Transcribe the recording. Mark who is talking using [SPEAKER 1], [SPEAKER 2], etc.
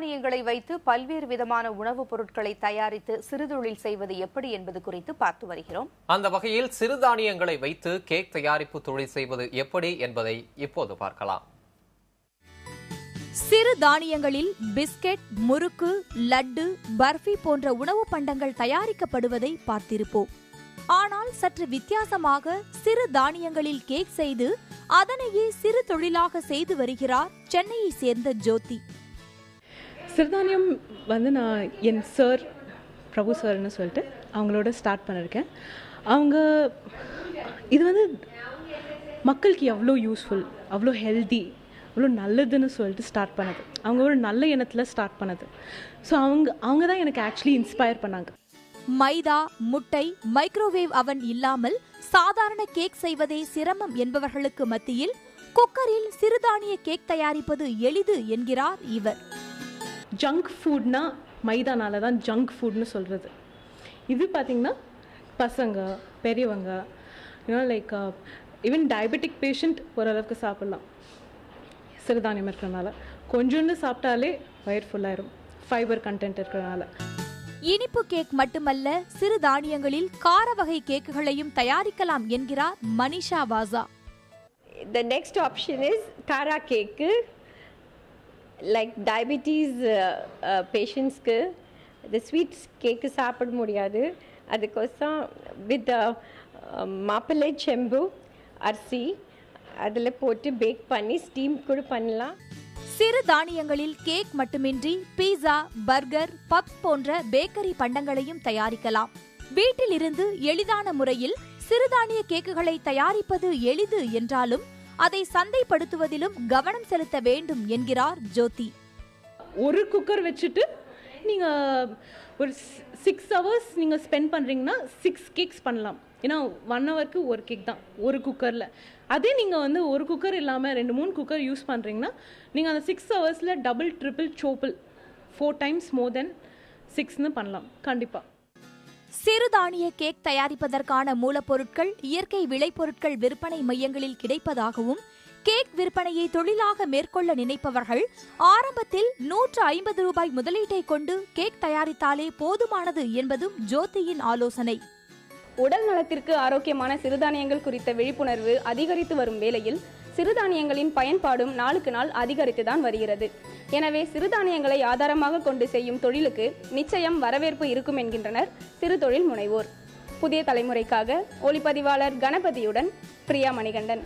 [SPEAKER 1] சிறுதானியங்களை வைத்து பல்வேறு விதமான உணவுப் பொருட்களை தயாரித்து சிறுதொழில் செய்வது எப்படி என்பது குறித்து பார்த்து வருகிறோம்.
[SPEAKER 2] அந்த வகையில் சிறுதானியங்களை வைத்து கேக் தயாரிப்பு தொழில் செய்வது எப்படி என்பதை இப்போது பார்க்கலாம்.
[SPEAKER 3] சிறுதானியங்களில் பிஸ்கெட், முறுக்கு, லட்டு, பர்ஃபி போன்ற உணவு பண்டங்கள் தயாரிக்கப்படுவதை பார்த்திருப்போம். ஆனால் சற்று வித்தியாசமாக சிறு தானியங்களில் கேக் செய்து அதனையே சிறு தொழிலாக செய்து வருகிறார் சென்னையை சேர்ந்த ஜோதி.
[SPEAKER 4] சிறுதானியம் நான் என் சார் பிரபு சார்னு சொல்லிட்டு அவங்களோட ஸ்டார்ட் பண்ணியிருக்கேன். அவங்க இது மக்களுக்கு எவ்வளோ யூஸ்ஃபுல், அவ்வளோ ஹெல்தி, அவ்வளோ நல்லதுன்னு சொல்லிட்டு ஸ்டார்ட் பண்ணது. அவங்க ஒரு நல்ல எண்ணத்தில் ஸ்டார்ட் பண்ணது. ஸோ அவங்க தான் எனக்கு ஆக்சுவலி இன்ஸ்பயர் பண்ணாங்க.
[SPEAKER 3] மைதா, முட்டை, மைக்ரோவேவ் அவன் இல்லாமல் சாதாரண கேக் செய்வதே சிரமம் என்பவர்களுக்கு மத்தியில் குக்கரில் சிறுதானிய கேக் தயாரிப்பது எளிது என்கிறார் இவர்.
[SPEAKER 4] ஜங்க் ஃபுட்னா மைதானால தான் ஜங்க் ஃபுட்னு சொல்கிறது. இது பார்த்திங்கன்னா பசங்க, பெரியவங்க, லைக் ஈவன் டயபெட்டிக் பேஷண்ட் ஓரளவுக்கு சாப்பிட்லாம். சிறுதானியம் இருக்கிறனால கொஞ்சோண்டு சாப்பிட்டாலே வயிறு ஃபுல்லாயிரும், ஃபைபர் கண்டென்ட் இருக்கிறனால.
[SPEAKER 3] இனிப்பு கேக் மட்டுமல்ல, சிறுதானியங்களில் கார வகை கேக்குகளையும் தயாரிக்கலாம் என்கிறார் மனிஷா வாசா.
[SPEAKER 5] The next option is kara cake, like diabetes patients ku the sweet cake சாப்பிட முடியாது. அதுக்கோசம் with மாப்பிள்ளை செம்பு அரிசி அதில் போட்டு பேக் பண்ணி ஸ்டீம் கூட பண்ணலாம்.
[SPEAKER 3] சிறு தானியங்களில் கேக் மட்டுமின்றி பீஸா, பர்கர், பப்ஸ் போன்ற பேக்கரி பண்டங்களையும் தயாரிக்கலாம். வீட்டில் இருந்து எளிதான முறையில் சிறுதானிய கேக்குகளை தயாரிப்பது எளிது என்றாலும் அதை சந்தைப்படுத்துவதிலும் கவனம் செலுத்த வேண்டும் என்கிறார் ஜோதி.
[SPEAKER 4] ஒரு குக்கர் வச்சுட்டு நீங்கள் ஒரு 6 hours நீங்கள் ஸ்பெண்ட் பண்ணுறீங்கன்னா 6 கேக்ஸ் பண்ணலாம். ஏன்னா 1 hourக்கு ஒரு கேக் தான் ஒரு குக்கரில். அதே நீங்கள் ஒரு குக்கர் இல்லாமல் 2-3 குக்கர் யூஸ் பண்ணுறீங்கன்னா நீங்கள் அந்த 6 hours டபுள், ட்ரிபிள், சோப்பிள் 4 times more than 6ன்னு பண்ணலாம் கண்டிப்பாக.
[SPEAKER 3] சிறுதானிய கேக் தயாரிப்பதற்கான மூலப்பொருட்கள் இயற்கை விளைபொருட்கள் விற்பனை மையங்களில் கிடைப்பதாகவும், கேக் விற்பனையை தொழிலாக மேற்கொள்ள நினைப்பவர்கள் ஆரம்பத்தில் 150 ரூபாய் முதலீட்டை கொண்டு கேக் தயாரித்தாலே போதுமானது என்பதும் ஜோதியின் ஆலோசனை.
[SPEAKER 6] உடல் நலத்திற்கு ஆரோக்கியமான சிறுதானியங்கள் குறித்த விழிப்புணர்வு அதிகரித்து வரும் வேளையில் சிறுதானியங்களின் பயன்பாடும் நாளுக்கு நாள் அதிகரித்துதான் வருகிறது. எனவே சிறுதானியங்களை ஆதாரமாக கொண்டு செய்யும் தொழிலுக்கு நிச்சயம் வரவேற்பு இருக்கும் என்கின்றனர் சிறு தொழில் முனைவோர். புதிய தலைமுறைக்காக ஒளிப்பதிவாளர் கணபதியுடன் பிரியா மணிகண்டன்.